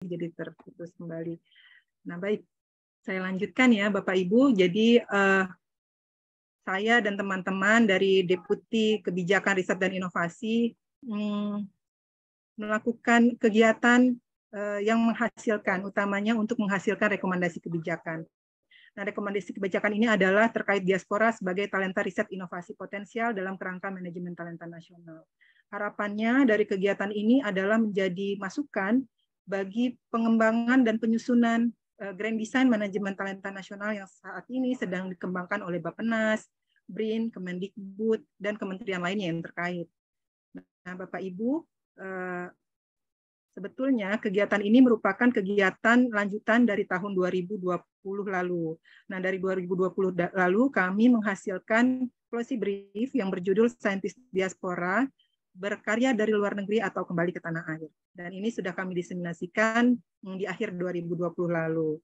jadi terputus kembali. Nah, baik. Saya lanjutkan ya, Bapak Ibu. Jadi, saya dan teman-teman dari Deputi Kebijakan Riset dan Inovasi melakukan kegiatan yang menghasilkan, utamanya untuk menghasilkan rekomendasi kebijakan. Nah, rekomendasi kebijakan ini adalah terkait diaspora sebagai talenta riset inovasi potensial dalam kerangka manajemen talenta nasional. Harapannya dari kegiatan ini adalah menjadi masukan bagi pengembangan dan penyusunan grand design manajemen talenta nasional yang saat ini sedang dikembangkan oleh Bappenas, BRIN, Kemendikbud, dan kementerian lainnya yang terkait. Nah, Bapak Ibu, sebetulnya kegiatan ini merupakan kegiatan lanjutan dari tahun 2020 lalu. Nah, dari 2020 lalu kami menghasilkan policy brief yang berjudul Saintis Diaspora berkarya dari luar negeri atau kembali ke tanah air. Dan ini sudah kami diseminasikan di akhir 2020 lalu.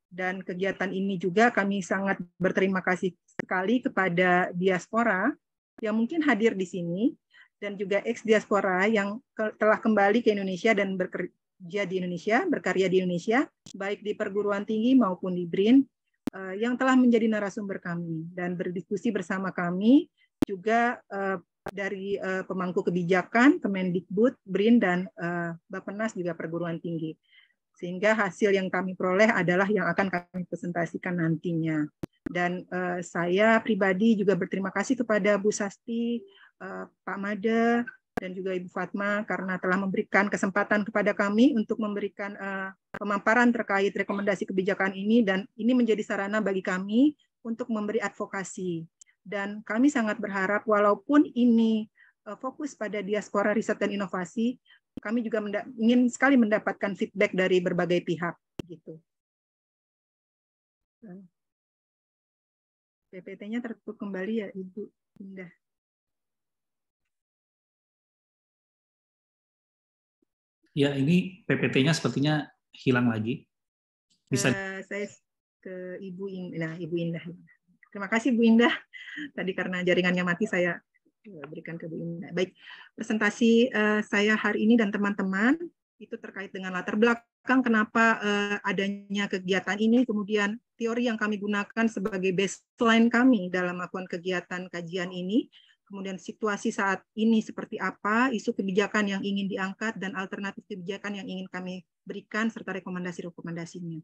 Dan kegiatan ini juga kami sangat berterima kasih sekali kepada diaspora yang mungkin hadir di sini, dan juga ex-diaspora yang telah kembali ke Indonesia dan bekerja di Indonesia, berkarya di Indonesia, baik di perguruan tinggi maupun di BRIN, yang telah menjadi narasumber kami dan berdiskusi bersama kami, juga dari pemangku kebijakan, Kemendikbud, BRIN, dan Bappenas juga perguruan tinggi. Sehingga hasil yang kami peroleh adalah yang akan kami presentasikan nantinya. Dan saya pribadi juga berterima kasih kepada Bu Sasti, Pak Made, dan juga Ibu Fatma karena telah memberikan kesempatan kepada kami untuk memberikan pemaparan terkait rekomendasi kebijakan ini, dan ini menjadi sarana bagi kami untuk memberi advokasi. Dan kami sangat berharap walaupun ini fokus pada diaspora riset dan inovasi, kami juga ingin sekali mendapatkan feedback dari berbagai pihak. Gitu. PPT-nya tertutup kembali ya, Ibu Indah. Ya, ini PPT-nya sepertinya hilang lagi. Bisa. Saya ke Ibu Indah. Ibu Indah. Terima kasih Bu Indah. Tadi karena jaringannya mati saya berikan ke Bu Indah. Baik, presentasi saya hari ini dan teman-teman itu terkait dengan latar belakang kenapa adanya kegiatan ini, kemudian teori yang kami gunakan sebagai baseline kami dalam melakukan kegiatan kajian ini, kemudian situasi saat ini seperti apa, isu kebijakan yang ingin diangkat, dan alternatif kebijakan yang ingin kami berikan, serta rekomendasi-rekomendasinya.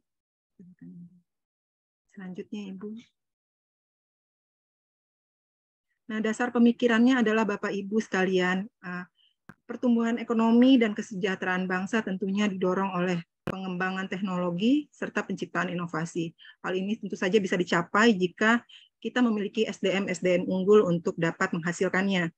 Selanjutnya, Ibu. Nah, dasar pemikirannya adalah Bapak Ibu sekalian, pertumbuhan ekonomi dan kesejahteraan bangsa tentunya didorong oleh pengembangan teknologi serta penciptaan inovasi. Hal ini tentu saja bisa dicapai jika kita memiliki SDM unggul untuk dapat menghasilkannya.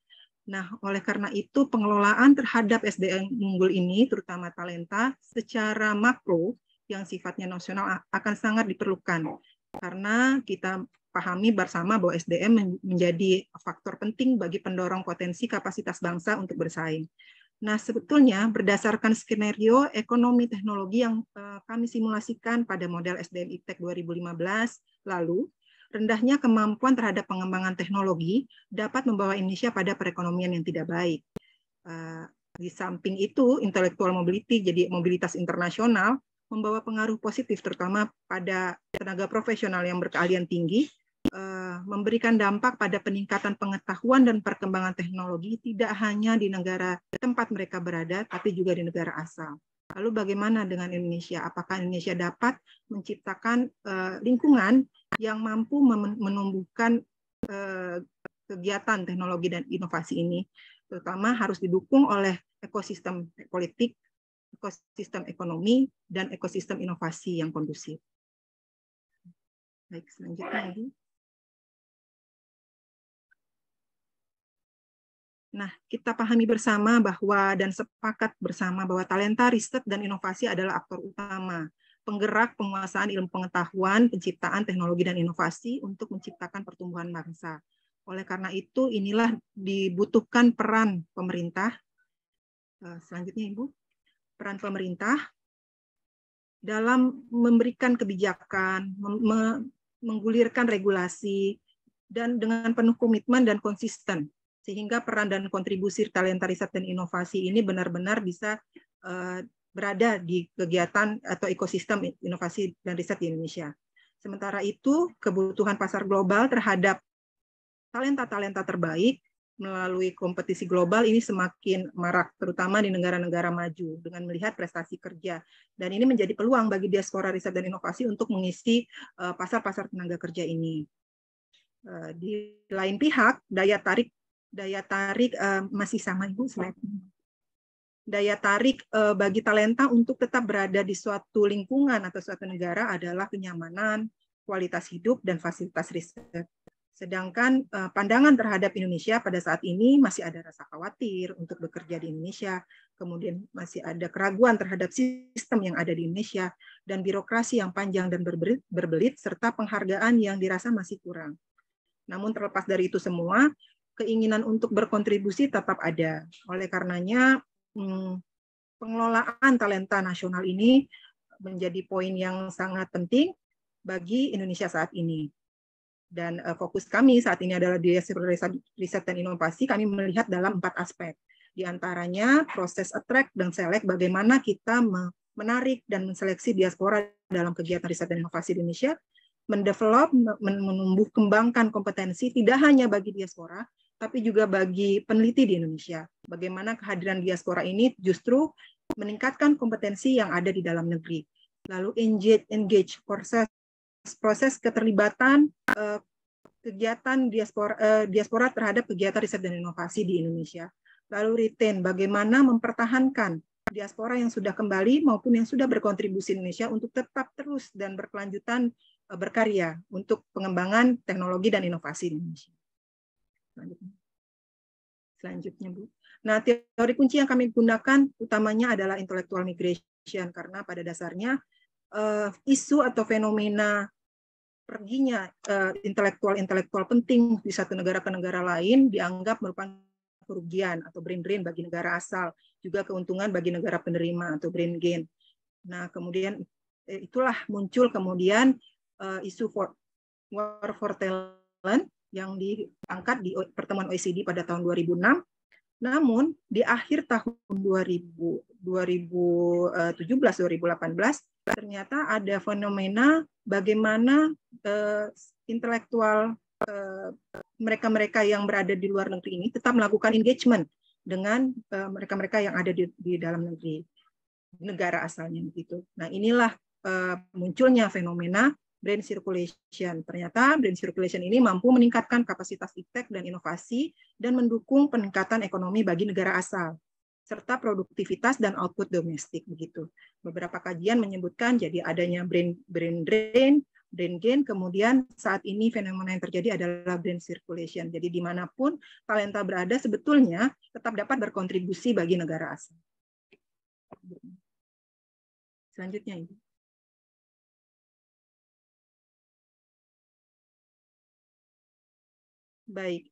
Nah, oleh karena itu pengelolaan terhadap SDM unggul ini, terutama talenta, secara makro yang sifatnya nasional akan sangat diperlukan. Karena kita pahami bersama bahwa SDM menjadi faktor penting bagi pendorong potensi kapasitas bangsa untuk bersaing. Nah, sebetulnya berdasarkan skenario ekonomi teknologi yang kami simulasikan pada model SDM Iptek 2015 lalu, rendahnya kemampuan terhadap pengembangan teknologi dapat membawa Indonesia pada perekonomian yang tidak baik. Di samping itu, intellectual mobility, jadi mobilitas internasional, membawa pengaruh positif terutama pada tenaga profesional yang berkeahlian tinggi, memberikan dampak pada peningkatan pengetahuan dan perkembangan teknologi tidak hanya di negara tempat mereka berada, tapi juga di negara asal. Lalu bagaimana dengan Indonesia? Apakah Indonesia dapat menciptakan lingkungan yang mampu menumbuhkan kegiatan teknologi dan inovasi ini? Terutama harus didukung oleh ekosistem politik, ekosistem ekonomi, dan ekosistem inovasi yang kondusif. Baik, selanjutnya, Ibu. Nah, kita pahami bersama bahwa dan sepakat bersama bahwa talenta, riset, dan inovasi adalah aktor utama, penggerak penguasaan ilmu pengetahuan, penciptaan teknologi dan inovasi untuk menciptakan pertumbuhan bangsa. Oleh karena itu, inilah dibutuhkan peran pemerintah. Selanjutnya, Ibu. Peran pemerintah dalam memberikan kebijakan, menggulirkan regulasi, dan dengan penuh komitmen dan konsisten, sehingga peran dan kontribusi talenta riset dan inovasi ini benar-benar bisa berada di kegiatan atau ekosistem inovasi dan riset di Indonesia. Sementara itu, kebutuhan pasar global terhadap talenta-talenta terbaik melalui kompetisi global ini semakin marak, terutama di negara-negara maju, dengan melihat prestasi kerja. Dan ini menjadi peluang bagi diaspora riset dan inovasi untuk mengisi pasar-pasar tenaga kerja ini. Di lain pihak, daya tarik masih sama Ibu slide. Daya tarik bagi talenta untuk tetap berada di suatu lingkungan atau suatu negara adalah kenyamanan, kualitas hidup, dan fasilitas riset. Sedangkan pandangan terhadap Indonesia pada saat ini masih ada rasa khawatir untuk bekerja di Indonesia, kemudian masih ada keraguan terhadap sistem yang ada di Indonesia, dan birokrasi yang panjang dan berbelit, serta penghargaan yang dirasa masih kurang. Namun terlepas dari itu semua, keinginan untuk berkontribusi tetap ada. Oleh karenanya, pengelolaan talenta nasional ini menjadi poin yang sangat penting bagi Indonesia saat ini. Dan fokus kami saat ini adalah di riset dan inovasi, kami melihat dalam 4 aspek. Di antaranya proses attract dan select, bagaimana kita menarik dan menseleksi diaspora dalam kegiatan riset dan inovasi di Indonesia, mendevelop, menumbuh kembangkan kompetensi tidak hanya bagi diaspora, tapi juga bagi peneliti di Indonesia. Bagaimana kehadiran diaspora ini justru meningkatkan kompetensi yang ada di dalam negeri. Lalu engage proses keterlibatan kegiatan diaspora terhadap kegiatan riset dan inovasi di Indonesia. Lalu retain, bagaimana mempertahankan diaspora yang sudah kembali maupun yang sudah berkontribusi di Indonesia untuk tetap terus dan berkelanjutan berkarya untuk pengembangan teknologi dan inovasi di Indonesia. Selanjutnya, Bu. Nah, teori kunci yang kami gunakan utamanya adalah intellectual migration, karena pada dasarnya isu atau fenomena perginya intelektual penting di satu negara ke negara lain dianggap merupakan kerugian atau brain drain bagi negara asal, juga keuntungan bagi negara penerima atau brain gain. Nah, kemudian itulah muncul kemudian isu war for talent yang diangkat di pertemuan OECD pada tahun 2006. Namun di akhir tahun 2017-2018 ternyata ada fenomena bagaimana intelektual mereka-mereka yang berada di luar negeri ini tetap melakukan engagement dengan mereka-mereka yang ada di dalam negeri, negara asalnya gitu. Nah, inilah munculnya fenomena brain circulation. Ternyata brain circulation ini mampu meningkatkan kapasitas iptek dan inovasi dan mendukung peningkatan ekonomi bagi negara asal serta produktivitas dan output domestik begitu. Beberapa kajian menyebutkan jadi adanya brain drain, brain gain, kemudian saat ini fenomena yang terjadi adalah brain circulation. Jadi dimanapun talenta berada sebetulnya tetap dapat berkontribusi bagi negara asal. Selanjutnya Ibu. Baik,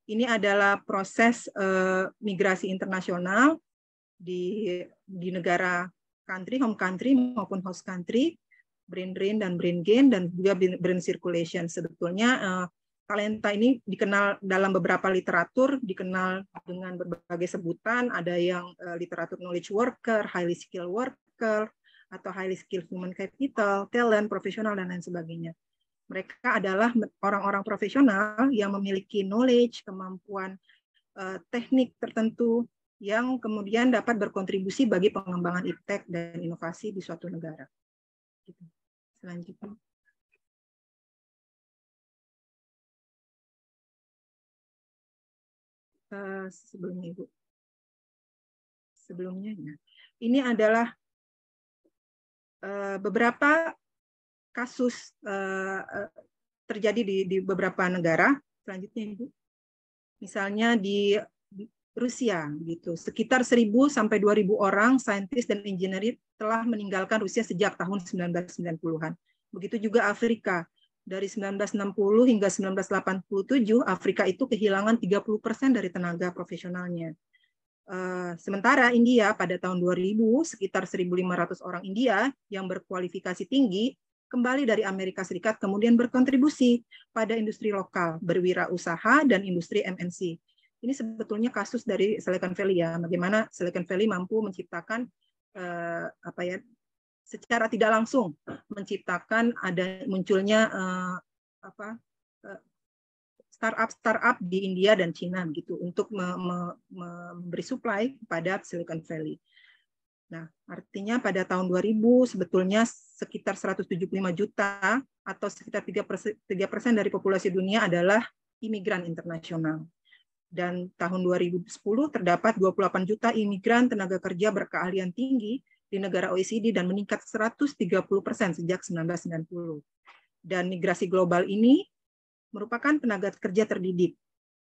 ini adalah proses migrasi internasional di negara country, home country maupun host country, brain drain dan brain gain, dan juga brain circulation. Sebetulnya talenta ini dikenal dalam beberapa literatur, dikenal dengan berbagai sebutan, ada yang literatur knowledge worker, highly skilled worker, atau highly skilled human capital, talent, profesional, dan lain sebagainya. Mereka adalah orang-orang profesional yang memiliki knowledge, kemampuan teknik tertentu yang kemudian dapat berkontribusi bagi pengembangan iptek dan inovasi di suatu negara. Selanjutnya. Sebelumnya, Ibu. Sebelumnya, ya. Ini adalah beberapa kasus terjadi di beberapa negara. Selanjutnya, Ibu. Misalnya di Rusia, gitu. Sekitar 1.000 sampai 2.000 orang saintis dan engineer telah meninggalkan Rusia sejak tahun 1990-an. Begitu juga Afrika. Dari 1960 hingga 1987, Afrika itu kehilangan 30% dari tenaga profesionalnya. Sementara India pada tahun 2000, sekitar 1.500 orang India yang berkualifikasi tinggi kembali dari Amerika Serikat kemudian berkontribusi pada industri lokal, berwirausaha, dan industri MNC. Ini sebetulnya kasus dari Silicon Valley ya, bagaimana Silicon Valley mampu menciptakan apa ya, secara tidak langsung menciptakan munculnya startup di India dan Cina gitu untuk memberi supply kepada Silicon Valley. Nah, artinya pada tahun 2000 sebetulnya sekitar 175 juta atau sekitar 3% dari populasi dunia adalah imigran internasional. Dan tahun 2010 terdapat 28 juta imigran tenaga kerja berkeahlian tinggi di negara OECD dan meningkat 130% sejak 1990. Dan migrasi global ini merupakan tenaga kerja terdidik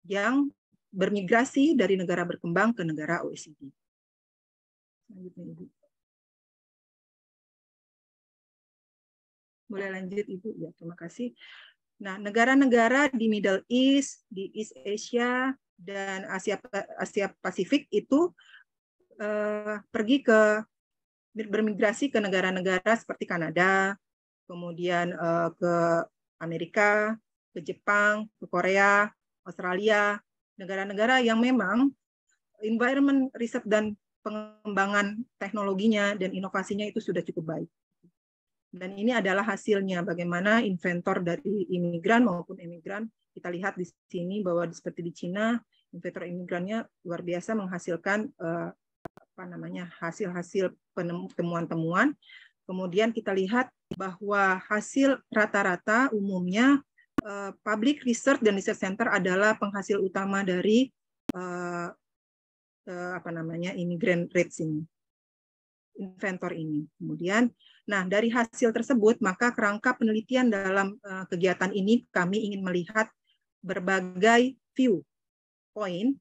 yang bermigrasi dari negara berkembang ke negara OECD. Boleh lanjut, Ibu? Ya, terima kasih. Nah, negara-negara di Middle East, di East Asia, dan Asia Pasifik itu bermigrasi ke negara-negara seperti Kanada, kemudian ke Amerika, ke Jepang, ke Korea, Australia, negara-negara yang memang environment riset dan pengembangan teknologinya dan inovasinya itu sudah cukup baik. Dan ini adalah hasilnya bagaimana inventor dari imigran maupun emigran. Kita lihat di sini bahwa seperti di Cina, inventor imigrannya luar biasa menghasilkan hasil-hasil temuan-temuan. Kemudian kita lihat bahwa hasil rata-rata umumnya public research dan research center adalah penghasil utama dari immigrant rates ini, inventor ini. Kemudian, nah dari hasil tersebut, maka kerangka penelitian dalam kegiatan ini kami ingin melihat berbagai view point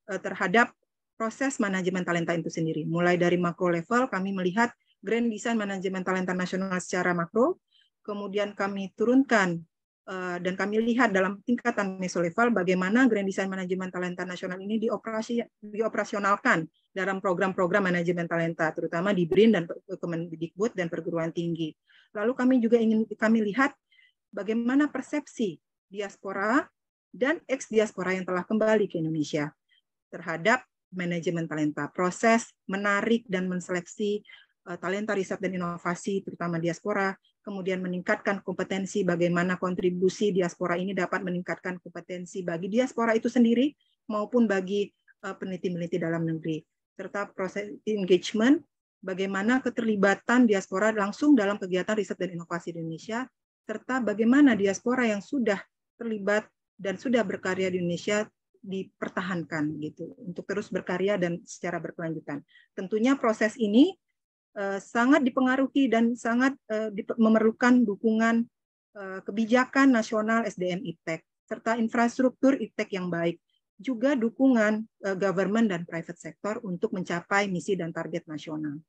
terhadap proses manajemen talenta itu sendiri. Mulai dari makro level, kami melihat grand design manajemen talenta nasional secara makro, kemudian kami turunkan dan kami lihat dalam tingkatan meso level bagaimana grand design manajemen talenta nasional ini dioperasionalkan dalam program-program manajemen talenta, terutama di BRIN dan Kemendikbud dan perguruan tinggi. Lalu kami lihat bagaimana persepsi diaspora dan ex-diaspora yang telah kembali ke Indonesia terhadap manajemen talenta, proses menarik dan menseleksi talenta riset dan inovasi, terutama diaspora, kemudian meningkatkan kompetensi bagaimana kontribusi diaspora ini dapat meningkatkan kompetensi bagi diaspora itu sendiri maupun bagi peneliti-peneliti dalam negeri, serta proses engagement, bagaimana keterlibatan diaspora langsung dalam kegiatan riset dan inovasi di Indonesia, serta bagaimana diaspora yang sudah terlibat dan sudah berkarya di Indonesia dipertahankan gitu untuk terus berkarya dan secara berkelanjutan. Tentunya proses ini sangat dipengaruhi dan sangat memerlukan dukungan kebijakan nasional SDM IPTEK serta infrastruktur IPTEK yang baik, juga dukungan government dan private sector untuk mencapai misi dan target nasional.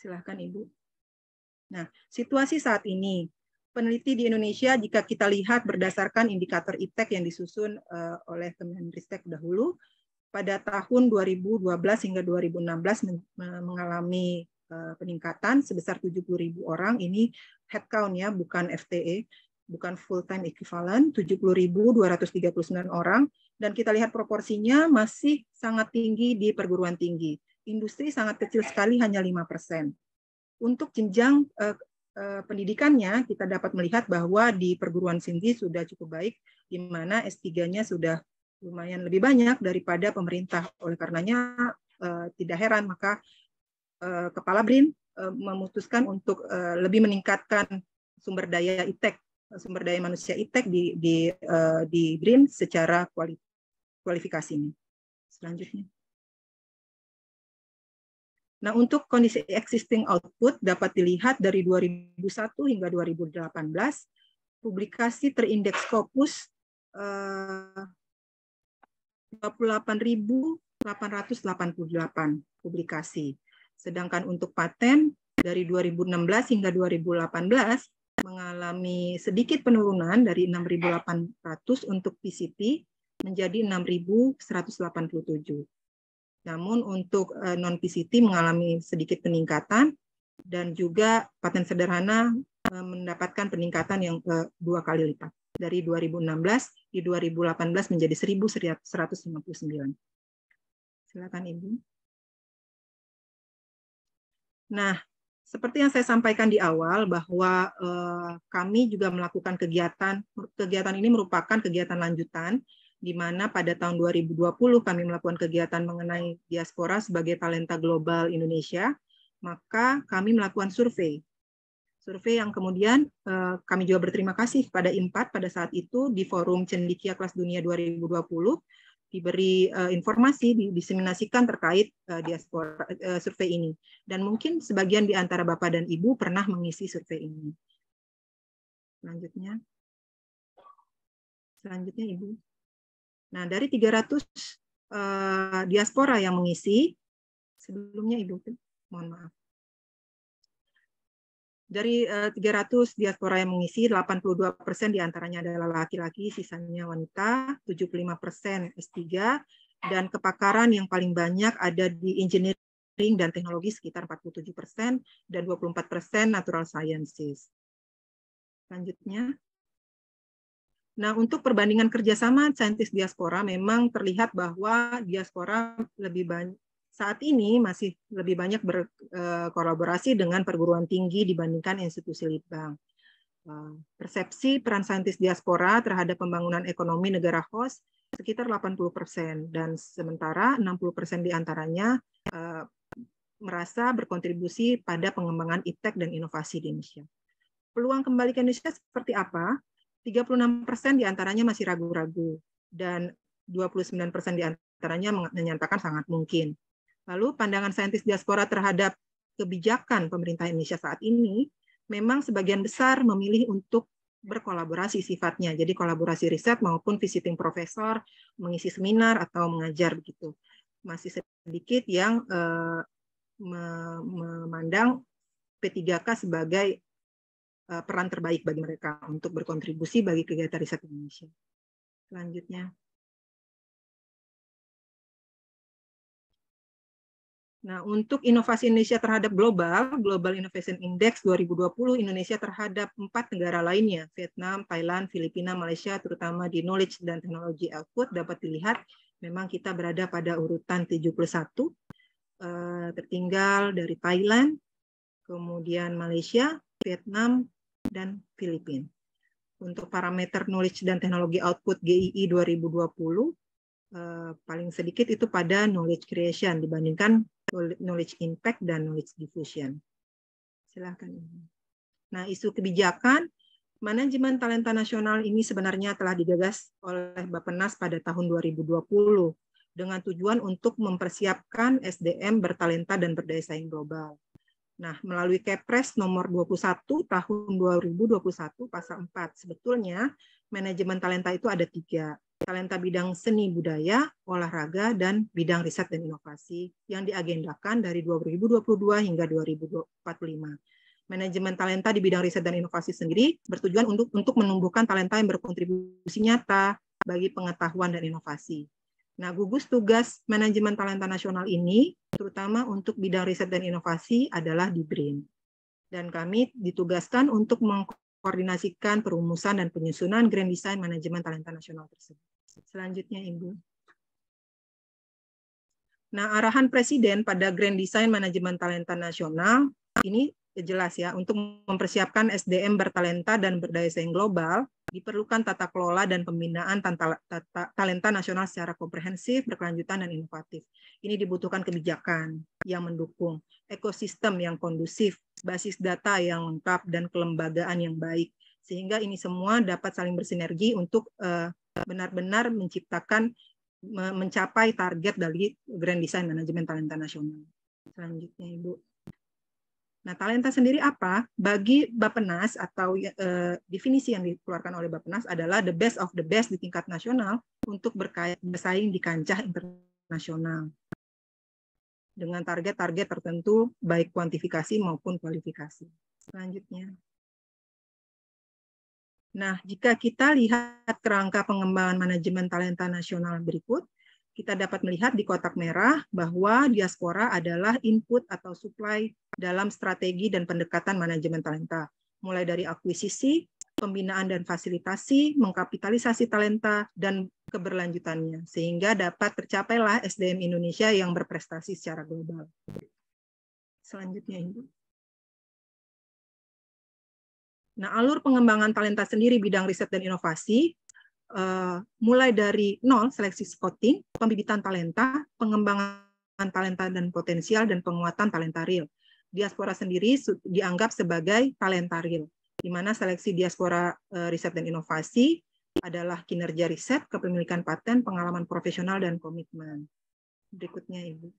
Silakan Ibu. Nah, situasi saat ini peneliti di Indonesia jika kita lihat berdasarkan indikator IPTEK yang disusun oleh Kemenristek dahulu, pada tahun 2012 hingga 2016 mengalami peningkatan sebesar 70.000 orang. Ini headcount ya, bukan FTE, bukan full time equivalent, 70.239 orang. Dan kita lihat proporsinya masih sangat tinggi di perguruan tinggi. Industri sangat kecil sekali, hanya 5%. Untuk jenjang pendidikannya, kita dapat melihat bahwa di perguruan tinggi sudah cukup baik, di mana S3-nya sudah lumayan lebih banyak daripada pemerintah. Oleh karenanya tidak heran maka Kepala BRIN memutuskan untuk lebih meningkatkan sumber daya IPTEK, sumber daya manusia IPTEK di BRIN secara kualifikasinya. Selanjutnya. Nah, untuk kondisi existing output dapat dilihat dari 2001 hingga 2018, publikasi terindeks Scopus 28.888 publikasi. Sedangkan untuk paten dari 2016 hingga 2018 mengalami sedikit penurunan dari 6.800 untuk PCT menjadi 6.187. Namun untuk non-PCT mengalami sedikit peningkatan dan juga paten sederhana mendapatkan peningkatan yang 2 kali lipat. Dari 2016 di 2018 menjadi 1.159. Silakan Ibu. Nah, seperti yang saya sampaikan di awal bahwa kami juga melakukan kegiatan ini merupakan kegiatan lanjutan di mana pada tahun 2020 kami melakukan kegiatan mengenai diaspora sebagai talenta global Indonesia, maka kami melakukan survei yang kemudian kami juga berterima kasih kepada IMPAD pada saat itu di Forum Cendekia Kelas Dunia 2020 diberi informasi, diseminasikan terkait diaspora survei ini. Dan mungkin sebagian di antara Bapak dan Ibu pernah mengisi survei ini. Selanjutnya Ibu. Nah, dari 300 diaspora yang mengisi, sebelumnya Ibu, mohon maaf. Dari 300 diaspora yang mengisi, 82% diantaranya adalah laki-laki, sisanya wanita, 75% S3, dan kepakaran yang paling banyak ada di engineering dan teknologi sekitar 47%, dan 24% natural sciences. Selanjutnya. Nah, untuk perbandingan kerjasama saintis diaspora, memang terlihat bahwa diaspora lebih banyak saat ini masih lebih banyak berkolaborasi dengan perguruan tinggi dibandingkan institusi litbang. Persepsi peran saintis diaspora terhadap pembangunan ekonomi negara host sekitar 80%, dan sementara 60% diantaranya merasa berkontribusi pada pengembangan iptek dan inovasi di Indonesia. Peluang kembali ke Indonesia seperti apa? 36% diantaranya masih ragu-ragu, dan 29% diantaranya menyatakan sangat mungkin. Lalu pandangan saintis diaspora terhadap kebijakan pemerintah Indonesia saat ini, memang sebagian besar memilih untuk berkolaborasi sifatnya, jadi kolaborasi riset maupun visiting profesor, mengisi seminar atau mengajar begitu. Masih sedikit yang memandang P3K sebagai peran terbaik bagi mereka untuk berkontribusi bagi kegiatan riset Indonesia. Selanjutnya. Nah, untuk inovasi Indonesia terhadap Global Innovation Index 2020, Indonesia terhadap 4 negara lainnya, Vietnam, Thailand, Filipina, Malaysia, terutama di knowledge dan teknologi output, dapat dilihat memang kita berada pada urutan 71, tertinggal dari Thailand, kemudian Malaysia, Vietnam, dan Filipina. Untuk parameter knowledge dan teknologi output GII 2020, paling sedikit itu pada knowledge creation dibandingkan knowledge impact dan knowledge diffusion. Silakan. Nah, isu kebijakan manajemen talenta nasional ini sebenarnya telah digagas oleh Bappenas pada tahun 2020 dengan tujuan untuk mempersiapkan SDM bertalenta dan berdaya saing global. Nah, melalui Kepres nomor 21 tahun 2021 pasal 4, sebetulnya manajemen talenta itu ada 3. Talenta bidang seni budaya, olahraga, dan bidang riset dan inovasi yang diagendakan dari 2022 hingga 2045. Manajemen talenta di bidang riset dan inovasi sendiri bertujuan untuk menumbuhkan talenta yang berkontribusi nyata bagi pengetahuan dan inovasi. Nah, gugus tugas manajemen talenta nasional ini, terutama untuk bidang riset dan inovasi, adalah di BRIN. Dan kami ditugaskan untuk mengkoordinasikan perumusan dan penyusunan Grand Design Manajemen Talenta Nasional tersebut. Selanjutnya, Ibu. Nah, arahan Presiden pada Grand Design Manajemen Talenta Nasional ini jelas ya, untuk mempersiapkan SDM bertalenta dan berdaya saing global, diperlukan tata kelola dan pembinaan talenta nasional secara komprehensif, berkelanjutan, dan inovatif. Ini dibutuhkan kebijakan yang mendukung, ekosistem yang kondusif, basis data yang lengkap, dan kelembagaan yang baik. Sehingga ini semua dapat saling bersinergi untuk benar-benar mencapai target dari Grand Design Manajemen Talenta Nasional. Selanjutnya, Ibu. Nah, talenta sendiri apa? Bagi Bappenas atau definisi yang dikeluarkan oleh Bappenas adalah the best of the best di tingkat nasional untuk bersaing di kancah internasional dengan target-target tertentu baik kuantifikasi maupun kualifikasi. Selanjutnya. Nah, jika kita lihat kerangka pengembangan manajemen talenta nasional berikut, kita dapat melihat di kotak merah bahwa diaspora adalah input atau supply dalam strategi dan pendekatan manajemen talenta, mulai dari akuisisi, pembinaan dan fasilitasi, mengkapitalisasi talenta, dan keberlanjutannya, sehingga dapat tercapailah SDM Indonesia yang berprestasi secara global. Selanjutnya, Ibu. Nah, alur pengembangan talenta sendiri bidang riset dan inovasi, mulai dari nol, seleksi scouting, pembibitan talenta, pengembangan talenta dan potensial, dan penguatan talenta real. Diaspora sendiri dianggap sebagai talenta real, di mana seleksi diaspora riset dan inovasi adalah kinerja riset, kepemilikan paten, pengalaman profesional, dan komitmen. Berikutnya, Ibu.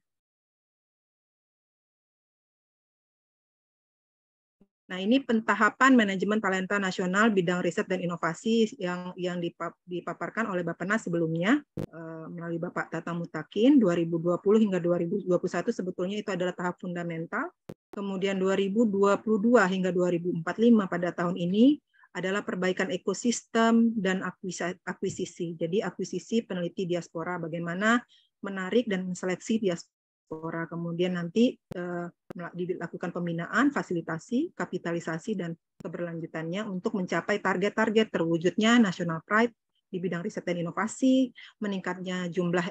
Nah, ini pentahapan manajemen talenta nasional bidang riset dan inovasi yang dipaparkan oleh Bappenas sebelumnya melalui Bapak Tata Mutakin 2020 hingga 2021 sebetulnya itu adalah tahap fundamental. Kemudian 2022 hingga 2045 pada tahun ini adalah perbaikan ekosistem dan akuisisi. Jadi akuisisi peneliti diaspora, bagaimana menarik dan menseleksi diaspora. Kemudian nanti dilakukan pembinaan, fasilitasi, kapitalisasi, dan keberlanjutannya untuk mencapai target-target terwujudnya national pride di bidang riset dan inovasi, meningkatnya jumlah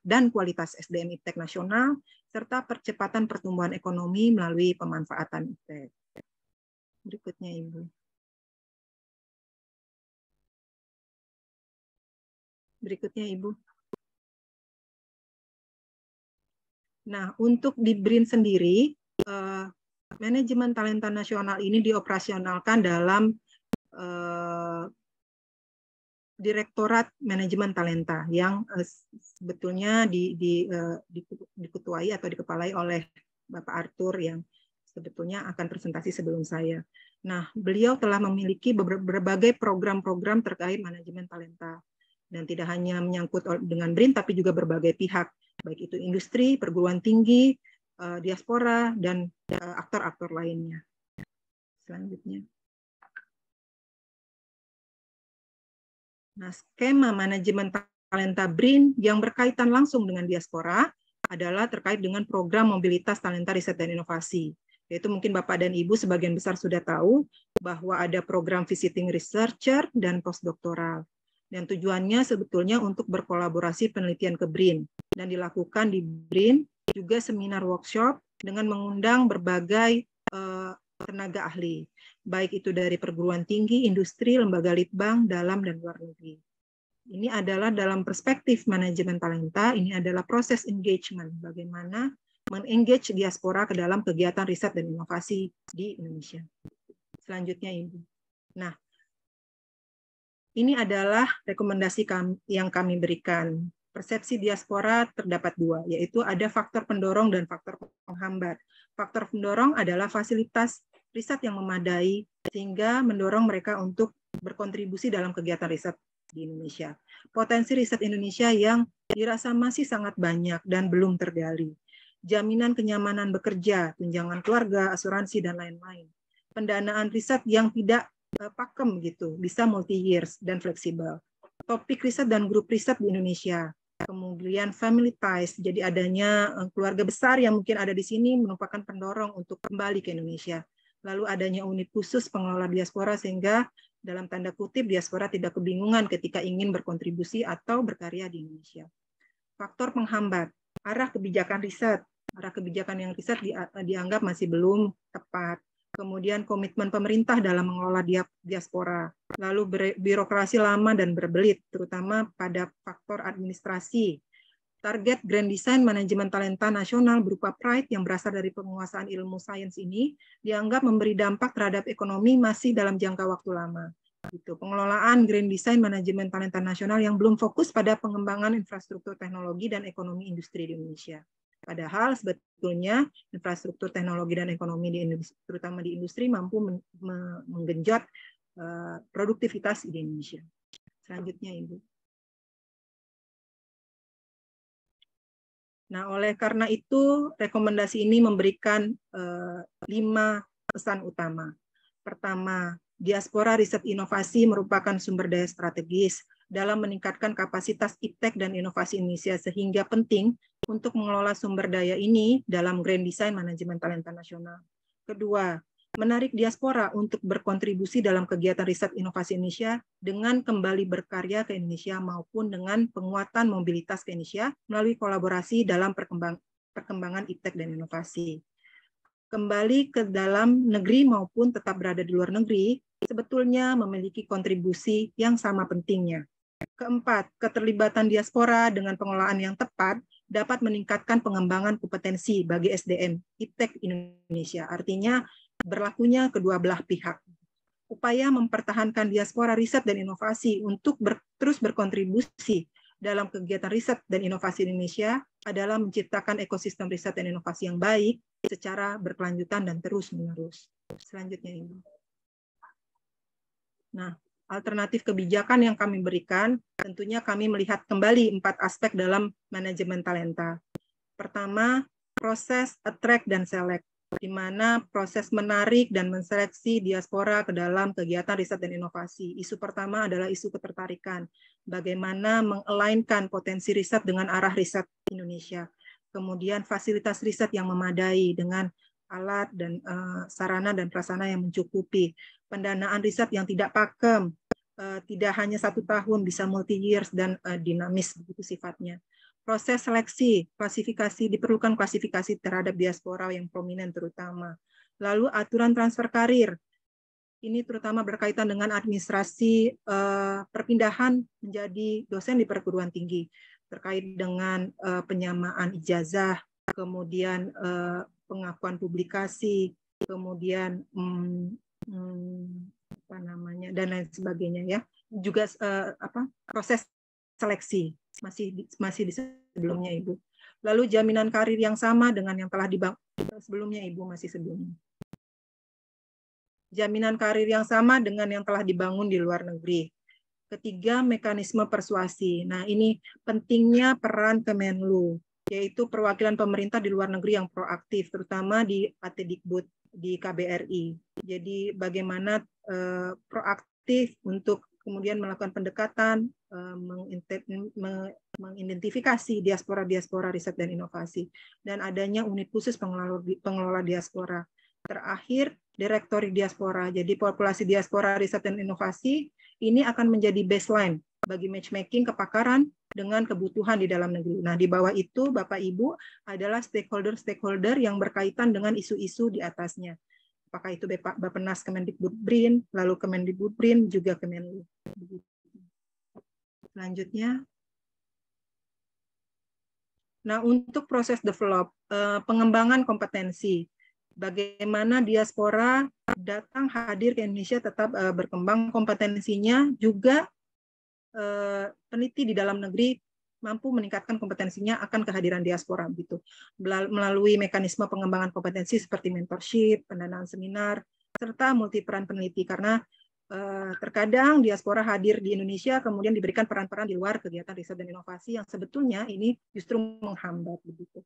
dan kualitas SDM iptek nasional, serta percepatan pertumbuhan ekonomi melalui pemanfaatan iptek. Berikutnya, Ibu. Berikutnya, Ibu. Nah, untuk di BRIN sendiri, manajemen talenta nasional ini dioperasionalkan dalam Direktorat Manajemen Talenta yang sebetulnya diketuai atau dikepalai oleh Bapak Arthur yang sebetulnya akan presentasi sebelum saya. Nah, beliau telah memiliki berbagai program-program terkait manajemen talenta dan tidak hanya menyangkut dengan BRIN tapi juga berbagai pihak, baik itu industri, perguruan tinggi, diaspora, dan aktor-aktor lainnya. Selanjutnya. Nah, skema manajemen talenta BRIN yang berkaitan langsung dengan diaspora adalah terkait dengan program mobilitas talenta riset dan inovasi. Yaitu mungkin Bapak dan Ibu sebagian besar sudah tahu bahwa ada program visiting researcher dan postdoktoral. Dan tujuannya sebetulnya untuk berkolaborasi penelitian ke BRIN. Dan dilakukan di BRIN juga seminar workshop dengan mengundang berbagai tenaga ahli, baik itu dari perguruan tinggi, industri, lembaga litbang, dalam dan luar negeri. Ini adalah dalam perspektif manajemen talenta, ini adalah proses engagement, bagaimana mengengage diaspora ke dalam kegiatan riset dan inovasi di Indonesia. Selanjutnya, Ibu. Nah, ini adalah rekomendasi yang kami berikan. Persepsi diaspora terdapat dua, yaitu ada faktor pendorong dan faktor penghambat. Faktor pendorong adalah fasilitas riset yang memadai, sehingga mendorong mereka untuk berkontribusi dalam kegiatan riset di Indonesia. Potensi riset Indonesia yang dirasa masih sangat banyak dan belum tergali. Jaminan kenyamanan bekerja, tunjangan keluarga, asuransi, dan lain-lain. Pendanaan riset yang tidak pakem gitu, bisa multi-years dan fleksibel. Topik riset dan grup riset di Indonesia. Kemudian family ties, jadi adanya keluarga besar yang mungkin ada di sini merupakan pendorong untuk kembali ke Indonesia. Lalu adanya unit khusus pengelola diaspora sehingga dalam tanda kutip diaspora tidak kebingungan ketika ingin berkontribusi atau berkarya di Indonesia. Faktor penghambat, arah kebijakan riset. Arah kebijakan yang riset dianggap masih belum tepat. Kemudian komitmen pemerintah dalam mengelola diaspora, lalu birokrasi lama dan berbelit, terutama pada faktor administrasi. Target Grand Design Manajemen Talenta Nasional berupa Pride yang berasal dari penguasaan ilmu sains ini dianggap memberi dampak terhadap ekonomi masih dalam jangka waktu lama. Gitu. Pengelolaan Grand Design Manajemen Talenta Nasional yang belum fokus pada pengembangan infrastruktur teknologi dan ekonomi industri di Indonesia. Padahal sebetulnya infrastruktur teknologi dan ekonomi di industri, terutama di industri mampu menggenjot produktivitas di Indonesia. Selanjutnya, Ibu. Nah, oleh karena itu rekomendasi ini memberikan 5 pesan utama. Pertama, diaspora riset inovasi merupakan sumber daya strategis dalam meningkatkan kapasitas iptek dan inovasi Indonesia sehingga penting untuk mengelola sumber daya ini dalam Grand Design Manajemen Talenta Nasional. Kedua, menarik diaspora untuk berkontribusi dalam kegiatan riset inovasi Indonesia dengan kembali berkarya ke Indonesia maupun dengan penguatan mobilitas ke Indonesia melalui kolaborasi dalam perkembangan iptek dan inovasi. kembali ke dalam negeri maupun tetap berada di luar negeri, sebetulnya memiliki kontribusi yang sama pentingnya. Keempat, keterlibatan diaspora dengan pengelolaan yang tepat dapat meningkatkan pengembangan kompetensi bagi SDM iptek Indonesia. Artinya berlakunya kedua belah pihak. Upaya mempertahankan diaspora riset dan inovasi untuk terus berkontribusi dalam kegiatan riset dan inovasi Indonesia adalah menciptakan ekosistem riset dan inovasi yang baik secara berkelanjutan dan terus-menerus. Selanjutnya, Ibu. Nah, alternatif kebijakan yang kami berikan, tentunya kami melihat kembali 4 aspek dalam manajemen talenta. Pertama, proses attract dan select, di mana proses menarik dan menseleksi diaspora ke dalam kegiatan riset dan inovasi. Isu pertama adalah isu ketertarikan, bagaimana meng-align-kan potensi riset dengan arah riset Indonesia. Kemudian fasilitas riset yang memadai dengan alat dan sarana dan prasarana yang mencukupi. Pendanaan riset yang tidak pakem, tidak hanya 1 tahun, bisa multi-years dan dinamis begitu sifatnya. Proses seleksi, klasifikasi, diperlukan klasifikasi terhadap diaspora yang prominent terutama. Lalu aturan transfer karir, ini terutama berkaitan dengan administrasi perpindahan menjadi dosen di perguruan tinggi, terkait dengan penyamaan ijazah, kemudian pengakuan publikasi, kemudian dan lain sebagainya ya. Juga proses seleksi masih di sebelumnya, Ibu. Lalu jaminan karir yang sama dengan yang telah dibangun sebelumnya, Ibu, masih sebelumnya. Jaminan karir yang sama dengan yang telah dibangun di luar negeri. Ketiga, mekanisme persuasi. Nah, ini pentingnya peran Kemenlu, yaitu perwakilan pemerintah di luar negeri yang proaktif, terutama di ATDikbud, di KBRI. Jadi bagaimana proaktif untuk kemudian melakukan pendekatan, mengidentifikasi diaspora riset dan inovasi, dan adanya unit khusus pengelola diaspora. Terakhir, direktori diaspora. Jadi populasi diaspora riset dan inovasi ini akan menjadi baseline bagi matchmaking kepakaran dengan kebutuhan di dalam negeri. Nah, di bawah itu Bapak Ibu adalah stakeholder-stakeholder yang berkaitan dengan isu-isu di atasnya. Apakah itu Bappenas Kemendikbud-BRIN, lalu Kemendikbud-BRIN, juga Kemenlu. Selanjutnya. Nah, untuk proses develop, pengembangan kompetensi, bagaimana diaspora datang hadir ke Indonesia tetap berkembang kompetensinya, juga peneliti di dalam negeri mampu meningkatkan kompetensinya akan kehadiran diaspora gitu, melalui mekanisme pengembangan kompetensi seperti mentorship, pendanaan seminar, serta multiperan peneliti, karena terkadang diaspora hadir di Indonesia kemudian diberikan peran-peran di luar kegiatan riset dan inovasi yang sebetulnya ini justru menghambat begitu.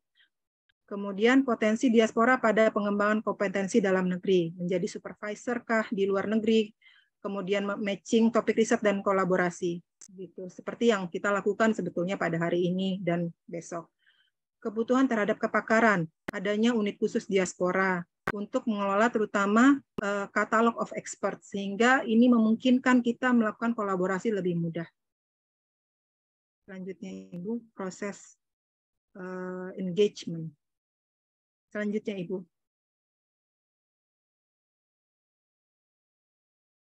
Kemudian potensi diaspora pada pengembangan kompetensi dalam negeri, menjadi supervisor kah di luar negeri, kemudian matching topik riset dan kolaborasi, gitu. Seperti yang kita lakukan sebetulnya pada hari ini dan besok. Kebutuhan terhadap kepakaran, adanya unit khusus diaspora untuk mengelola terutama katalog of experts, sehingga ini memungkinkan kita melakukan kolaborasi lebih mudah. Selanjutnya, Ibu, proses engagement. Selanjutnya, Ibu.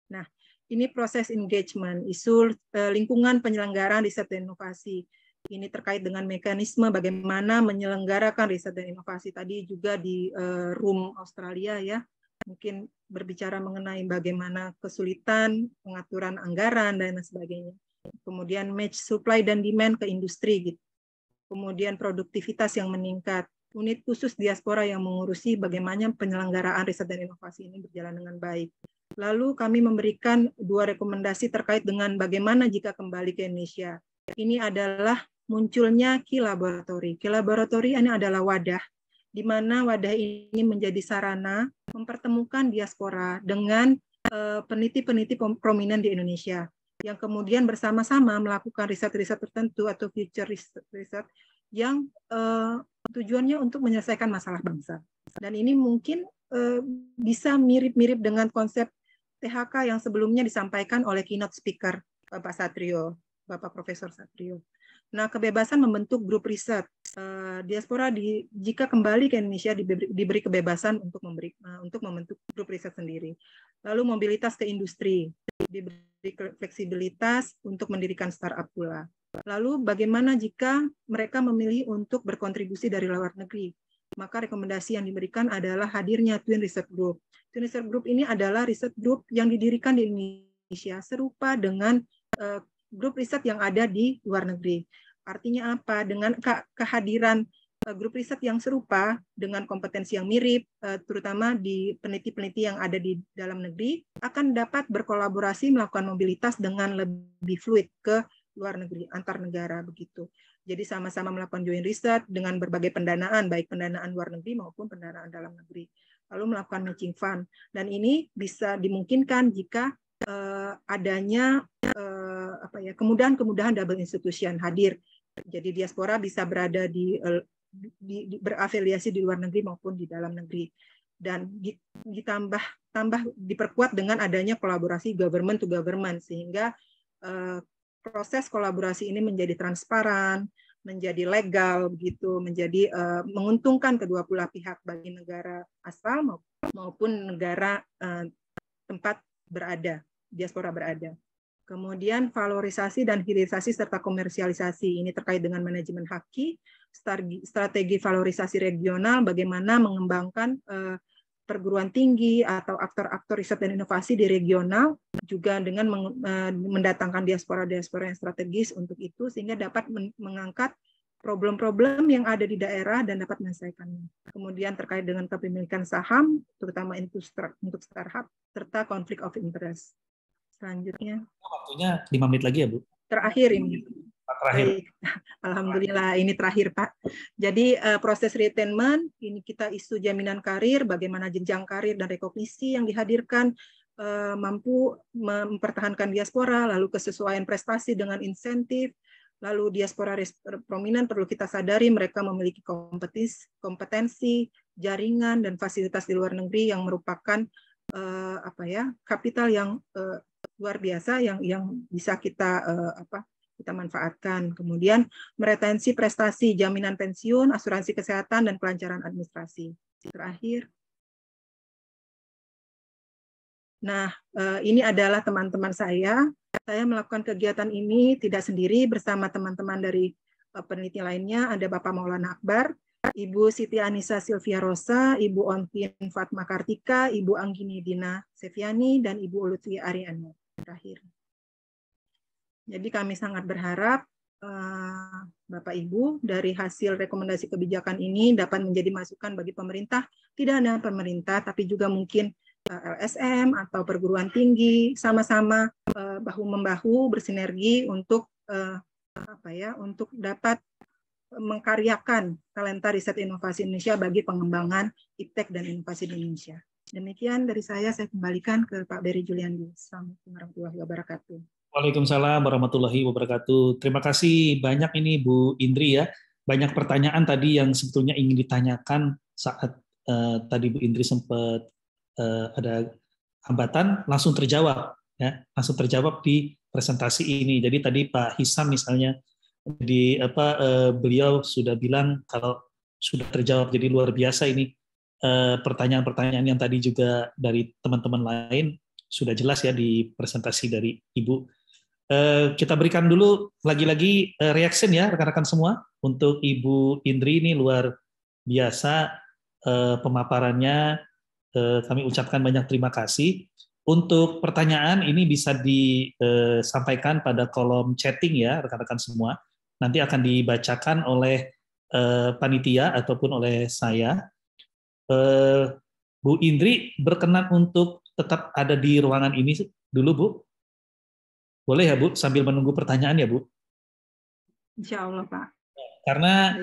Nah, ini proses engagement, isu lingkungan penyelenggaraan riset dan inovasi. Ini terkait dengan mekanisme bagaimana menyelenggarakan riset dan inovasi. Tadi juga di room Australia ya, mungkin berbicara mengenai bagaimana kesulitan pengaturan anggaran dan sebagainya. Kemudian match supply dan demand ke industri gitu. Kemudian produktivitas yang meningkat. Unit khusus diaspora yang mengurusi bagaimana penyelenggaraan riset dan inovasi ini berjalan dengan baik. Lalu kami memberikan 2 rekomendasi terkait dengan bagaimana jika kembali ke Indonesia. Ini adalah munculnya Key Laboratory. Key Laboratory ini adalah wadah, di mana wadah ini menjadi sarana mempertemukan diaspora dengan peneliti-peneliti prominent di Indonesia, yang kemudian bersama-sama melakukan riset-riset tertentu atau future riset yang tujuannya untuk menyelesaikan masalah bangsa. Dan ini mungkin bisa mirip-mirip dengan konsep THK yang sebelumnya disampaikan oleh keynote speaker Bapak Satrio, Bapak Profesor Satrio. Nah, kebebasan membentuk grup riset. Diaspora jika kembali ke Indonesia diberi kebebasan untuk membentuk grup riset sendiri. Lalu mobilitas ke industri, diberi fleksibilitas untuk mendirikan startup pula. Lalu bagaimana jika mereka memilih untuk berkontribusi dari luar negeri? Maka rekomendasi yang diberikan adalah hadirnya Twin Research Group. Twin Research Group ini adalah riset group yang didirikan di Indonesia serupa dengan grup riset yang ada di luar negeri. Artinya apa? Dengan kehadiran grup riset yang serupa dengan kompetensi yang mirip, terutama di peneliti-peneliti yang ada di dalam negeri, akan dapat berkolaborasi melakukan mobilitas dengan lebih fluid ke luar negeri, antar negara begitu. Jadi sama-sama melakukan joint research dengan berbagai pendanaan, baik pendanaan luar negeri maupun pendanaan dalam negeri. Lalu melakukan matching fund. Dan ini bisa dimungkinkan jika adanya kemudahan-kemudahan double institution hadir. Jadi diaspora bisa berada berafiliasi di luar negeri maupun di dalam negeri. Dan diperkuat dengan adanya kolaborasi government to government, sehingga proses kolaborasi ini menjadi transparan, menjadi legal begitu, menjadi menguntungkan kedua belah pihak, bagi negara asal maupun negara tempat diaspora berada. Kemudian valorisasi dan hilirisasi serta komersialisasi, ini terkait dengan manajemen haki, strategi valorisasi regional, bagaimana mengembangkan perguruan tinggi atau aktor-aktor riset dan inovasi di regional, juga dengan mendatangkan diaspora-diaspora yang strategis untuk itu, sehingga dapat mengangkat problem-problem yang ada di daerah dan dapat menyelesaikannya. Kemudian terkait dengan kepemilikan saham, terutama untuk startup, serta konflik of interest. Selanjutnya. Waktunya 5 menit lagi ya, Bu? Terakhir ini. Terakhir. Baik. Alhamdulillah, ini terakhir, Pak. Jadi proses retainment, ini kita isu jaminan karir, bagaimana jenjang karir dan rekognisi yang dihadirkan, mampu mempertahankan diaspora, lalu kesesuaian prestasi dengan insentif, lalu diaspora prominent perlu kita sadari mereka memiliki kompetensi, jaringan, dan fasilitas di luar negeri yang merupakan kapital yang luar biasa yang bisa kita manfaatkan. Kemudian meretensi prestasi, jaminan pensiun, asuransi kesehatan, dan kelancaran administrasi. Terakhir. Nah, ini adalah teman-teman saya. Saya melakukan kegiatan ini tidak sendiri, bersama teman-teman dari peneliti lainnya. Ada Bapak Maulana Akbar, Ibu Siti Anissa Silvia Rosa, Ibu Ontin Fatma Kartika, Ibu Anggini Dina Seviani, dan Ibu Lutfi Ariana. Terakhir. Jadi kami sangat berharap Bapak Ibu dari hasil rekomendasi kebijakan ini dapat menjadi masukan bagi pemerintah, tidak hanya pemerintah tapi juga mungkin LSM atau perguruan tinggi, sama-sama bahu-membahu bersinergi untuk untuk dapat mengkaryakan talenta riset inovasi Indonesia bagi pengembangan iptek dan inovasi di Indonesia. Demikian dari saya kembalikan ke Pak Beri Juliandi. Assalamualaikum warahmatullahi wabarakatuh. Waalaikumsalam warahmatullahi wabarakatuh. Terima kasih banyak ini Bu Indri ya. Banyak pertanyaan tadi yang sebetulnya ingin ditanyakan saat tadi Bu Indri sempat ada hambatan, langsung terjawab ya, langsung terjawab di presentasi ini. Jadi tadi Pak Hisam misalnya, beliau sudah bilang kalau sudah terjawab, jadi luar biasa ini. Pertanyaan-pertanyaan yang tadi juga dari teman-teman lain sudah jelas ya di presentasi dari Ibu. Kita berikan dulu lagi-lagi reaction ya rekan-rekan semua untuk Ibu Indri, ini luar biasa pemaparannya. Kami ucapkan banyak terima kasih. Untuk pertanyaan ini bisa disampaikan pada kolom chatting ya rekan-rekan semua. Nanti akan dibacakan oleh panitia ataupun oleh saya. Bu Indri berkenan untuk tetap ada di ruangan ini dulu, Bu? Boleh ya, Bu? Sambil menunggu pertanyaan ya, Bu? Insya Allah, Pak. Karena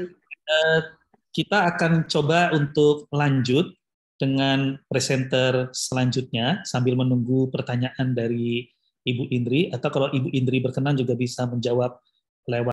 kita akan coba untuk lanjut dengan presenter selanjutnya sambil menunggu pertanyaan dari Ibu Indri, atau kalau Ibu Indri berkenan juga bisa menjawab lewat